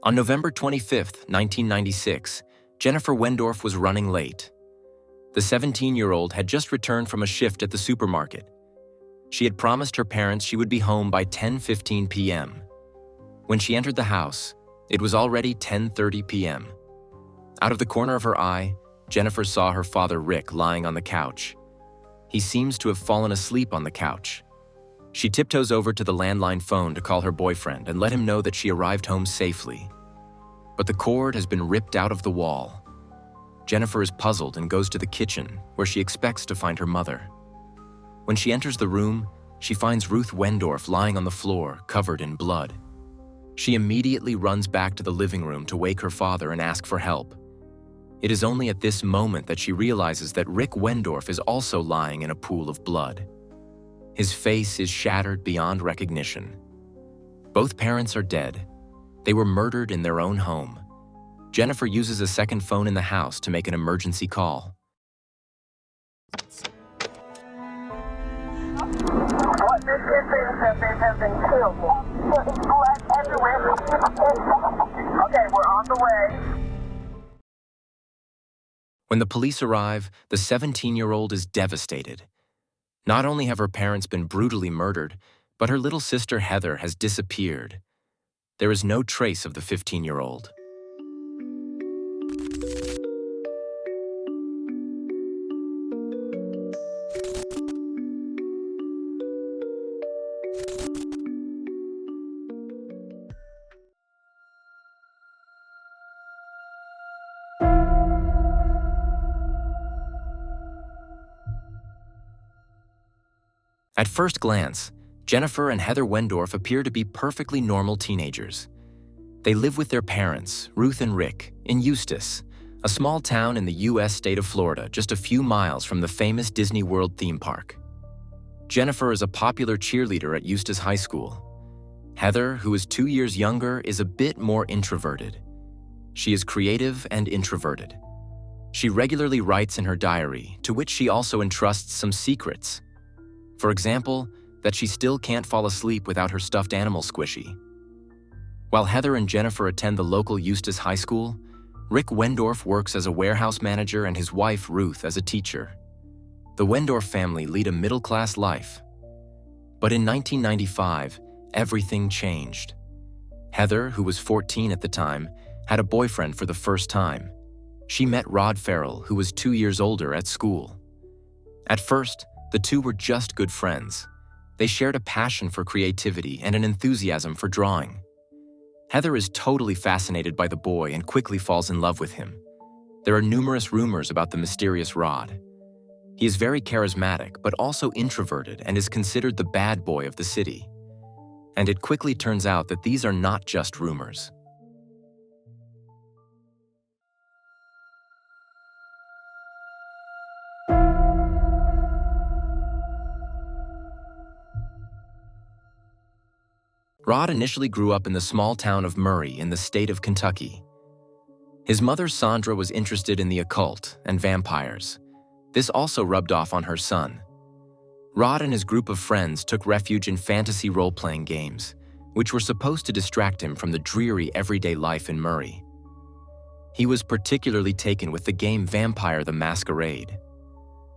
On November 25, 1996, Jennifer Wendorf was running late. The 17-year-old had just returned from a shift at the supermarket. She had promised her parents she would be home by 10:15 p.m. When she entered the house, it was already 10:30 p.m. Out of the corner of her eye, Jennifer saw her father Rick lying on the couch. He seems to have fallen asleep on the couch. She tiptoes over to the landline phone to call her boyfriend and let him know that she arrived home safely. But the cord has been ripped out of the wall. Jennifer is puzzled and goes to the kitchen, where she expects to find her mother. When she enters the room, she finds Ruth Wendorf lying on the floor, covered in blood. She immediately runs back to the living room to wake her father and ask for help. It is only at this moment that she realizes that Rick Wendorf is also lying in a pool of blood. His face is shattered beyond recognition. Both parents are dead. They were murdered in their own home. Jennifer uses a second phone in the house to make an emergency call. What this is that they have been killed. There's blood everywhere. Okay, we're on the way. When the police arrive, the 17-year-old is devastated. Not only have her parents been brutally murdered, but her little sister Heather has disappeared. There is no trace of the 15-year-old. At first glance, Jennifer and Heather Wendorf appear to be perfectly normal teenagers. They live with their parents, Ruth and Rick, in Eustis, a small town in the U.S. state of Florida, just a few miles from the famous Disney World theme park. Jennifer is a popular cheerleader at Eustis High School. Heather, who is 2 years younger, is a bit more introverted. She is creative and introverted. She regularly writes in her diary, to which she also entrusts some secrets. For example, that she still can't fall asleep without her stuffed animal squishy. While Heather and Jennifer attend the local Eustis High School, Rick Wendorf works as a warehouse manager and his wife, Ruth, as a teacher. The Wendorf family lead a middle-class life. But in 1995, everything changed. Heather, who was 14 at the time, had a boyfriend for the first time. She met Rod Ferrell, who was 2 years older, at school. At first, the two were just good friends. They shared a passion for creativity and an enthusiasm for drawing. Heather is totally fascinated by the boy and quickly falls in love with him. There are numerous rumors about the mysterious Rod. He is very charismatic, but also introverted and is considered the bad boy of the city. And it quickly turns out that these are not just rumors. Rod initially grew up in the small town of Murray in the state of Kentucky. His mother, Sandra, was interested in the occult and vampires. This also rubbed off on her son. Rod and his group of friends took refuge in fantasy role-playing games, which were supposed to distract him from the dreary everyday life in Murray. He was particularly taken with the game Vampire the Masquerade.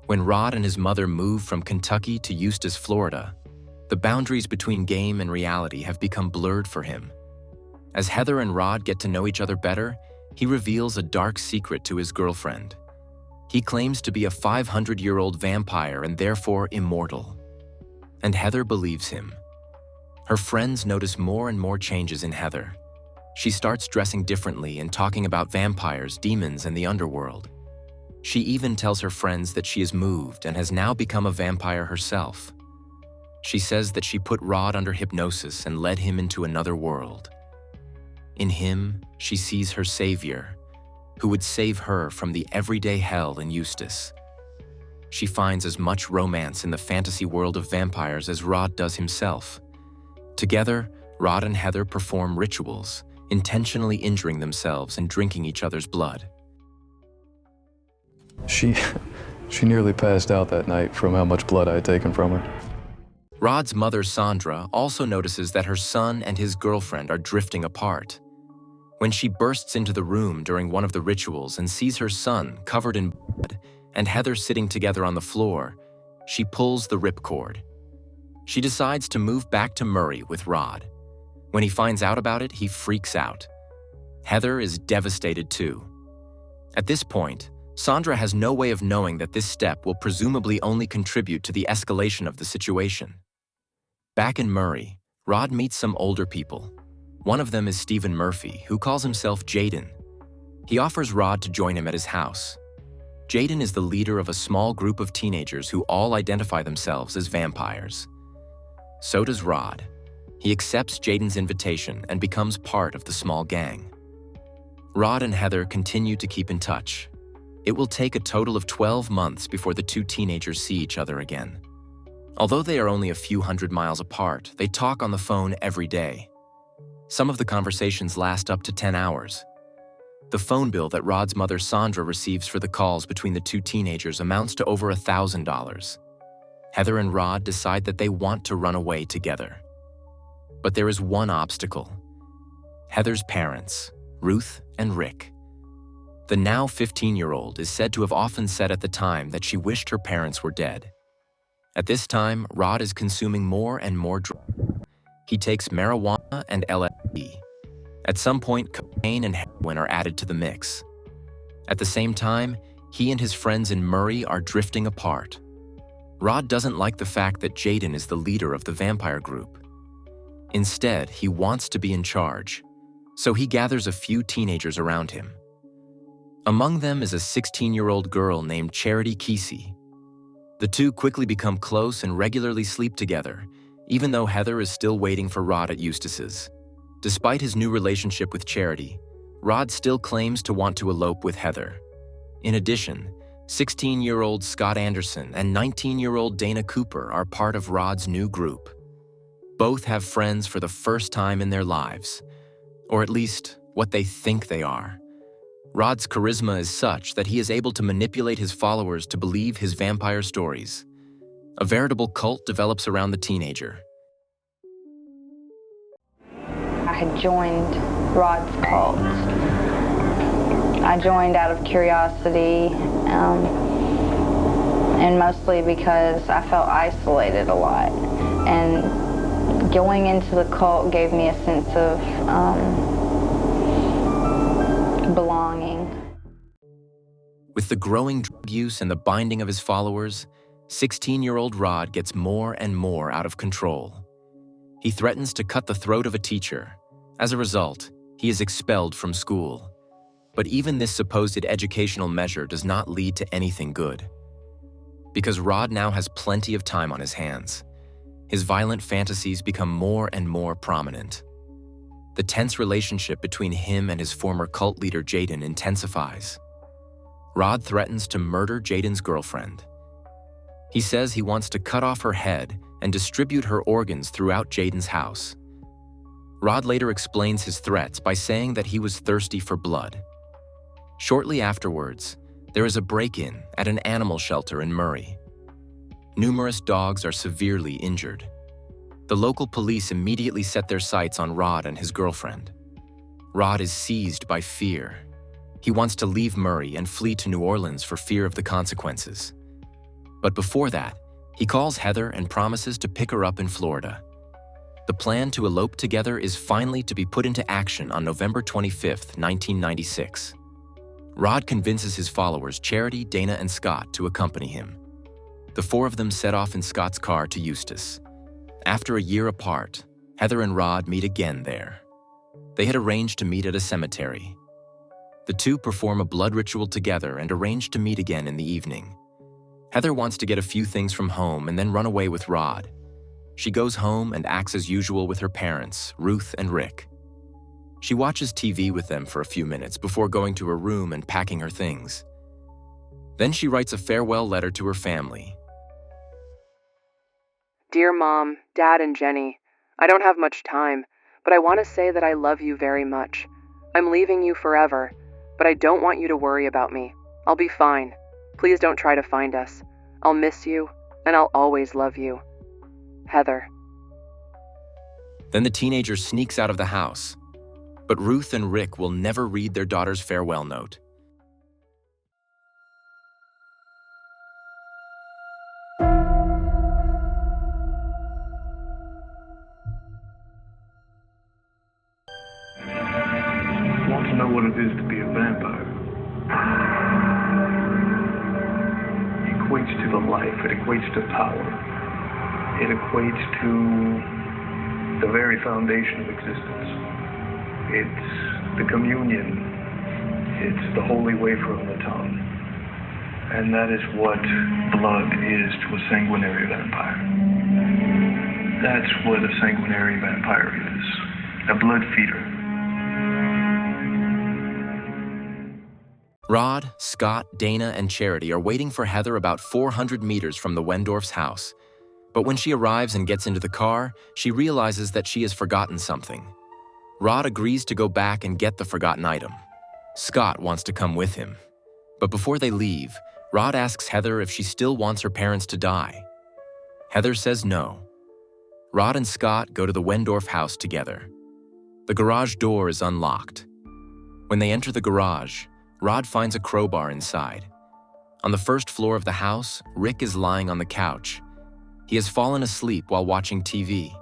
When Rod and his mother moved from Kentucky to Eustis, Florida, the boundaries between game and reality have become blurred for him. As Heather and Rod get to know each other better, he reveals a dark secret to his girlfriend. He claims to be a 500-year-old vampire and therefore immortal. And Heather believes him. Her friends notice more and more changes in Heather. She starts dressing differently and talking about vampires, demons, and the underworld. She even tells her friends that she is moved and has now become a vampire herself. She says that she put Rod under hypnosis and led him into another world. In him, she sees her savior, who would save her from the everyday hell in Eustis. She finds as much romance in the fantasy world of vampires as Rod does himself. Together, Rod and Heather perform rituals, intentionally injuring themselves and drinking each other's blood. She nearly passed out that night from how much blood I had taken from her. Rod's mother, Sandra, also notices that her son and his girlfriend are drifting apart. When she bursts into the room during one of the rituals and sees her son covered in blood and Heather sitting together on the floor, she pulls the ripcord. She decides to move back to Murray with Rod. When he finds out about it, he freaks out. Heather is devastated too. At this point, Sandra has no way of knowing that this step will presumably only contribute to the escalation of the situation. Back in Murray, Rod meets some older people. One of them is Stephen Murphy, who calls himself Jaden. He offers Rod to join him at his house. Jaden is the leader of a small group of teenagers who all identify themselves as vampires. So does Rod. He accepts Jaden's invitation and becomes part of the small gang. Rod and Heather continue to keep in touch. It will take a total of 12 months before the two teenagers see each other again. Although they are only a few hundred miles apart, they talk on the phone every day. Some of the conversations last up to 10 hours. The phone bill that Rod's mother Sandra receives for the calls between the two teenagers amounts to over $1,000. Heather and Rod decide that they want to run away together. But there is one obstacle. Heather's parents, Ruth and Rick. The now 15-year-old is said to have often said at the time that she wished her parents were dead. At this time, Rod is consuming more and more drugs. He takes marijuana and LSD. At some point, cocaine and heroin are added to the mix. At the same time, he and his friends in Murray are drifting apart. Rod doesn't like the fact that Jaden is the leader of the vampire group. Instead, he wants to be in charge, so he gathers a few teenagers around him. Among them is a 16-year-old girl named Charity Kesey. The two quickly become close and regularly sleep together, even though Heather is still waiting for Rod at Eustis's. Despite his new relationship with Charity, Rod still claims to want to elope with Heather. In addition, 16-year-old Scott Anderson and 19-year-old Dana Cooper are part of Rod's new group. Both have friends for the first time in their lives, or at least what they think they are. Rod's charisma is such that he is able to manipulate his followers to believe his vampire stories. A veritable cult develops around the teenager. I had joined Rod's cult. I joined out of curiosity, and mostly because I felt isolated a lot. And going into the cult gave me a sense of belonging. With the growing drug use and the binding of his followers, 16-year-old Rod gets more and more out of control. He threatens to cut the throat of a teacher. As a result, he is expelled from school. But even this supposed educational measure does not lead to anything good. Because Rod now has plenty of time on his hands, his violent fantasies become more and more prominent. The tense relationship between him and his former cult leader Jaden intensifies. Rod threatens to murder Jaden's girlfriend. He says he wants to cut off her head and distribute her organs throughout Jaden's house. Rod later explains his threats by saying that he was thirsty for blood. Shortly afterwards, there is a break-in at an animal shelter in Murray. Numerous dogs are severely injured. The local police immediately set their sights on Rod and his girlfriend. Rod is seized by fear. He wants to leave Murray and flee to New Orleans for fear of the consequences. But before that, he calls Heather and promises to pick her up in Florida. The plan to elope together is finally to be put into action on November 25, 1996. Rod convinces his followers, Charity, Dana, and Scott, to accompany him. The four of them set off in Scott's car to Eustis. After a year apart, Heather and Rod meet again there. They had arranged to meet at a cemetery. The two perform a blood ritual together and arrange to meet again in the evening. Heather wants to get a few things from home and then run away with Rod. She goes home and acts as usual with her parents, Ruth and Rick. She watches TV with them for a few minutes before going to her room and packing her things. Then she writes a farewell letter to her family. Dear Mom, Dad, and Jenny, I don't have much time, but I want to say that I love you very much. I'm leaving you forever, but I don't want you to worry about me. I'll be fine. Please don't try to find us. I'll miss you, and I'll always love you. Heather. Then the teenager sneaks out of the house. But Ruth and Rick will never read their daughter's farewell note. Want to know what it is to be a vampire? It equates to the life, it equates to power. It equates to the very foundation of existence. It's the communion. It's the holy wafer on the tongue. And that is what blood is to a sanguinary vampire. That's what a sanguinary vampire is. A blood feeder. Rod, Scott, Dana, and Charity are waiting for Heather about 400 meters from the Wendorf's house. But when she arrives and gets into the car, she realizes that she has forgotten something. Rod agrees to go back and get the forgotten item. Scott wants to come with him. But before they leave, Rod asks Heather if she still wants her parents to die. Heather says no. Rod and Scott go to the Wendorf house together. The garage door is unlocked. When they enter the garage, Rod finds a crowbar inside. On the first floor of the house, Rick is lying on the couch. He has fallen asleep while watching TV.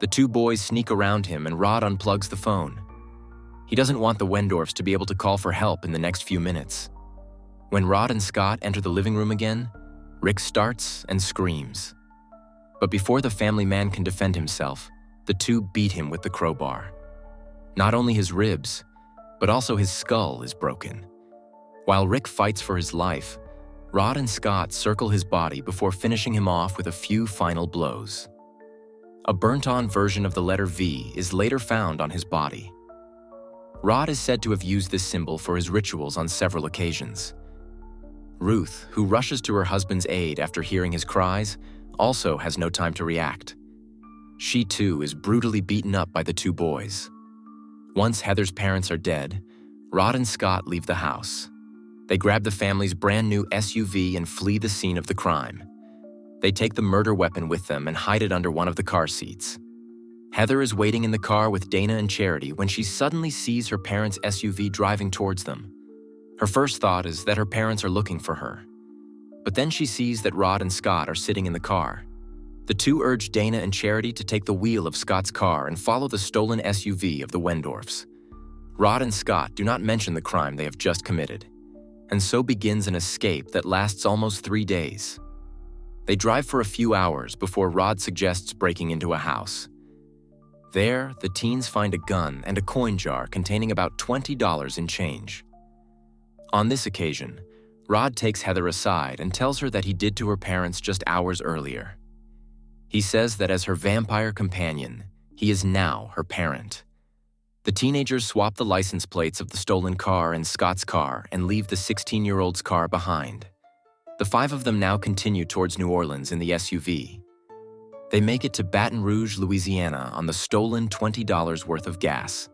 The two boys sneak around him and Rod unplugs the phone. He doesn't want the Wendorfs to be able to call for help in the next few minutes. When Rod and Scott enter the living room again, Rick starts and screams. But before the family man can defend himself, the two beat him with the crowbar. Not only his ribs, but also his skull is broken. While Rick fights for his life, Rod and Scott circle his body before finishing him off with a few final blows. A burnt-on version of the letter V is later found on his body. Rod is said to have used this symbol for his rituals on several occasions. Ruth, who rushes to her husband's aid after hearing his cries, also has no time to react. She too is brutally beaten up by the two boys. Once Heather's parents are dead, Rod and Scott leave the house. They grab the family's brand new SUV and flee the scene of the crime. They take the murder weapon with them and hide it under one of the car seats. Heather is waiting in the car with Dana and Charity when she suddenly sees her parents' SUV driving towards them. Her first thought is that her parents are looking for her. But then she sees that Rod and Scott are sitting in the car. The two urge Dana and Charity to take the wheel of Scott's car and follow the stolen SUV of the Wendorfs. Rod and Scott do not mention the crime they have just committed. And so begins an escape that lasts almost 3 days. They drive for a few hours before Rod suggests breaking into a house. There, the teens find a gun and a coin jar containing about $20 in change. On this occasion, Rod takes Heather aside and tells her that he did to her parents just hours earlier. He says that as her vampire companion, he is now her parent. The teenagers swap the license plates of the stolen car and Scott's car and leave the 16-year-old's car behind. The 5 of them now continue towards New Orleans in the SUV. They make it to Baton Rouge, Louisiana on the stolen $20 worth of gas.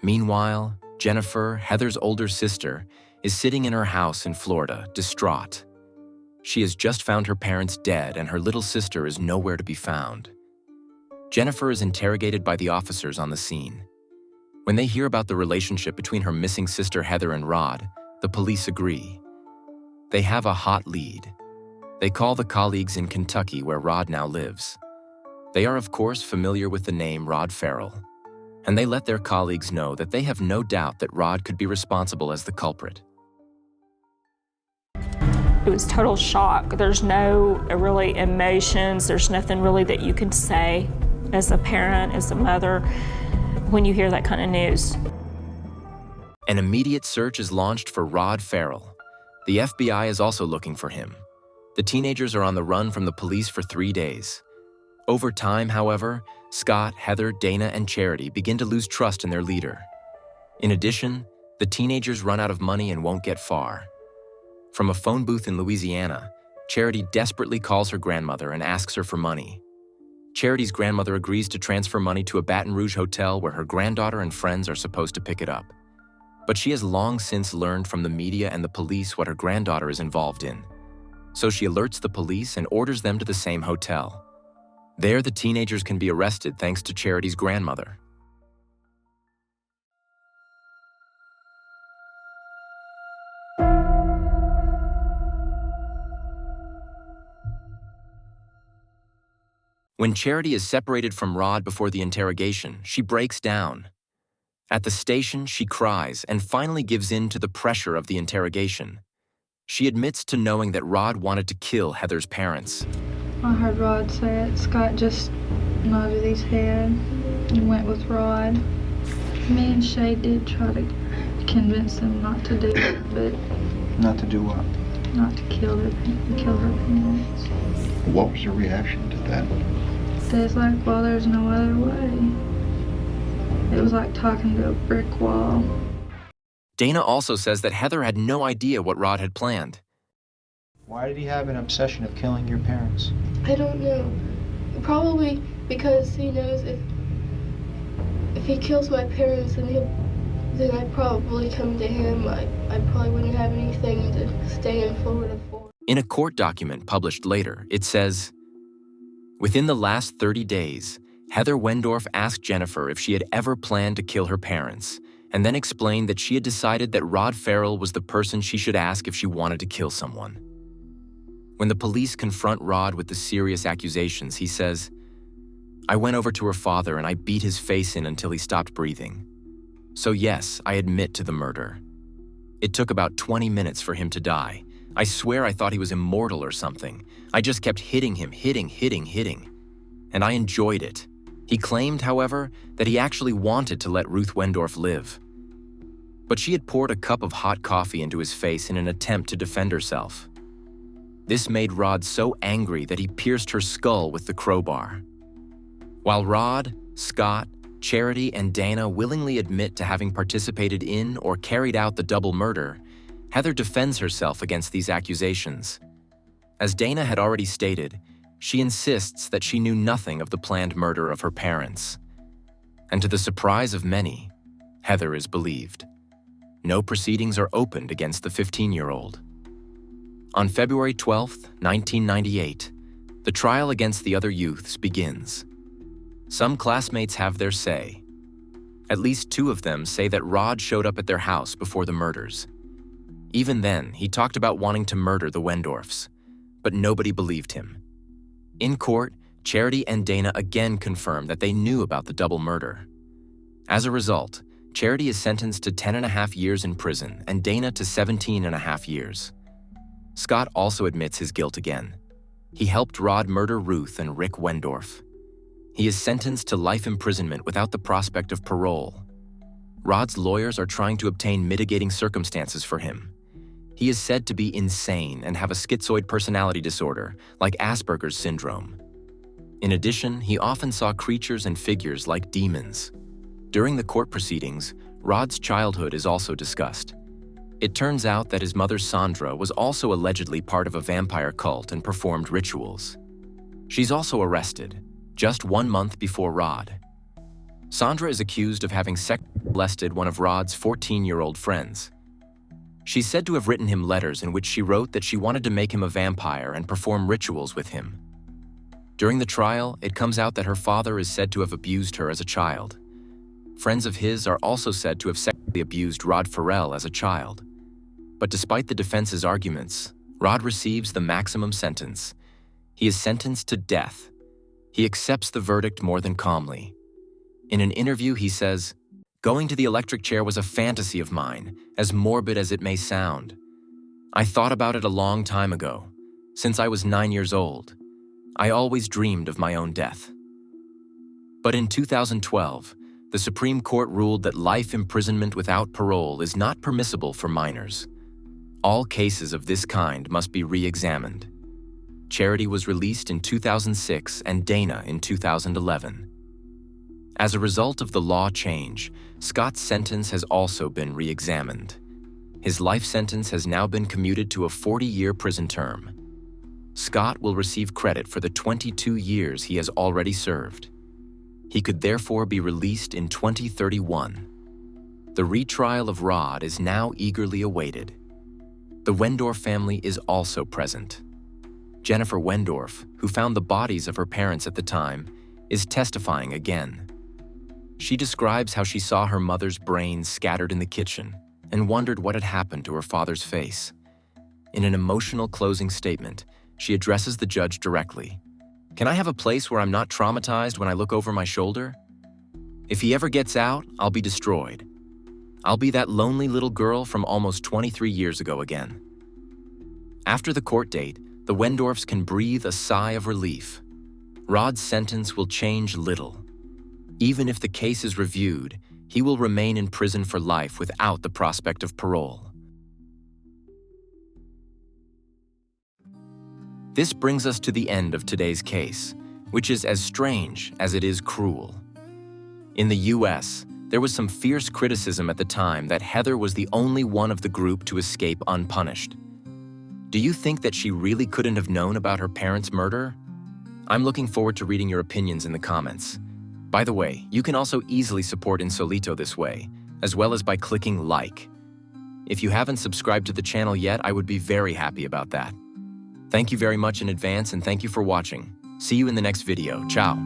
Meanwhile, Jennifer, Heather's older sister, is sitting in her house in Florida, distraught. She has just found her parents dead and her little sister is nowhere to be found. Jennifer is interrogated by the officers on the scene. When they hear about the relationship between her missing sister Heather and Rod, the police agree. They have a hot lead. They call the colleagues in Kentucky where Rod now lives. They are of course familiar with the name Rod Ferrell, and they let their colleagues know that they have no doubt that Rod could be responsible as the culprit. It was total shock. There's no really emotions. There's nothing really that you can say as a parent, as a mother, when you hear that kind of news. An immediate search is launched for Rod Ferrell. The FBI is also looking for him. The teenagers are on the run from the police for 3 days. Over time, however, Scott, Heather, Dana, and Charity begin to lose trust in their leader. In addition, the teenagers run out of money and won't get far. From a phone booth in Louisiana, Charity desperately calls her grandmother and asks her for money. Charity's grandmother agrees to transfer money to a Baton Rouge hotel where her granddaughter and friends are supposed to pick it up. But she has long since learned from the media and the police what her granddaughter is involved in. So she alerts the police and orders them to the same hotel. There, the teenagers can be arrested thanks to Charity's grandmother. When Charity is separated from Rod before the interrogation, she breaks down. At the station, she cries and finally gives in to the pressure of the interrogation. She admits to knowing that Rod wanted to kill Heather's parents. I heard Rod say it. Scott just nodded his head and went with Rod. Me and Shay did try to convince them not to do it, but... Not to do what? Not to kill her parents. What was your reaction to that? It's like, well, there's no other way. It was like talking to a brick wall. Dana also says that Heather had no idea what Rod had planned. Why did he have an obsession of killing your parents? I don't know. Probably because he knows if he kills my parents, then I'd probably come to him. I probably wouldn't have anything to stay in Florida for. In a court document published later, it says, within the last 30 days, Heather Wendorf asked Jennifer if she had ever planned to kill her parents, and then explained that she had decided that Rod Ferrell was the person she should ask if she wanted to kill someone. When the police confront Rod with the serious accusations, he says, I went over to her father and I beat his face in until he stopped breathing. So yes, I admit to the murder. It took about 20 minutes for him to die. I swear I thought he was immortal or something. I just kept hitting him, hitting. And I enjoyed it. He claimed, however, that he actually wanted to let Ruth Wendorf live. But she had poured a cup of hot coffee into his face in an attempt to defend herself. This made Rod so angry that he pierced her skull with the crowbar. While Rod, Scott, Charity, and Dana willingly admit to having participated in or carried out the double murder, Heather defends herself against these accusations. As Dana had already stated, she insists that she knew nothing of the planned murder of her parents. And to the surprise of many, Heather is believed. No proceedings are opened against the 15-year-old. On February 12, 1998, the trial against the other youths begins. Some classmates have their say. At least 2 of them say that Rod showed up at their house before the murders. Even then, he talked about wanting to murder the Wendorfs, but nobody believed him. In court, Charity and Dana again confirmed that they knew about the double murder. As a result, Charity is sentenced to 10.5 years in prison and Dana to 17.5 years. Scott also admits his guilt again. He helped Rod murder Ruth and Rick Wendorf. He is sentenced to life imprisonment without the prospect of parole. Rod's lawyers are trying to obtain mitigating circumstances for him. He is said to be insane and have a schizoid personality disorder, like Asperger's syndrome. In addition, he often saw creatures and figures like demons. During the court proceedings, Rod's childhood is also discussed. It turns out that his mother Sandra was also allegedly part of a vampire cult and performed rituals. She's also arrested, just 1 month before Rod. Sandra is accused of having sexually molested one of Rod's 14-year-old friends. She's said to have written him letters in which she wrote that she wanted to make him a vampire and perform rituals with him. During the trial, it comes out that her father is said to have abused her as a child. Friends of his are also said to have sexually abused Rod Ferrell as a child. But despite the defense's arguments, Rod receives the maximum sentence. He is sentenced to death. He accepts the verdict more than calmly. In an interview, he says, "Going to the electric chair was a fantasy of mine, as morbid as it may sound. I thought about it a long time ago. Since I was 9 years old, I always dreamed of my own death." But in 2012, the Supreme Court ruled that life imprisonment without parole is not permissible for minors. All cases of this kind must be re-examined. Charity was released in 2006 and Dana in 2011. As a result of the law change, Scott's sentence has also been re-examined. His life sentence has now been commuted to a 40-year prison term. Scott will receive credit for the 22 years he has already served. He could therefore be released in 2031. The retrial of Rod is now eagerly awaited. The Wendorf family is also present. Jennifer Wendorf, who found the bodies of her parents at the time, is testifying again. She describes how she saw her mother's brains scattered in the kitchen and wondered what had happened to her father's face. In an emotional closing statement, she addresses the judge directly. Can I have a place where I'm not traumatized when I look over my shoulder? If he ever gets out, I'll be destroyed. I'll be that lonely little girl from almost 23 years ago again. After the court date, the Wendorfs can breathe a sigh of relief. Rod's sentence will change little. Even if the case is reviewed, he will remain in prison for life without the prospect of parole. This brings us to the end of today's case, which is as strange as it is cruel. In the US, there was some fierce criticism at the time that Heather was the only one of the group to escape unpunished. Do you think that she really couldn't have known about her parents' murder? I'm looking forward to reading your opinions in the comments. By the way, you can also easily support Insolito this way, as well as by clicking like. If you haven't subscribed to the channel yet, I would be very happy about that. Thank you very much in advance, and thank you for watching. See you in the next video. Ciao.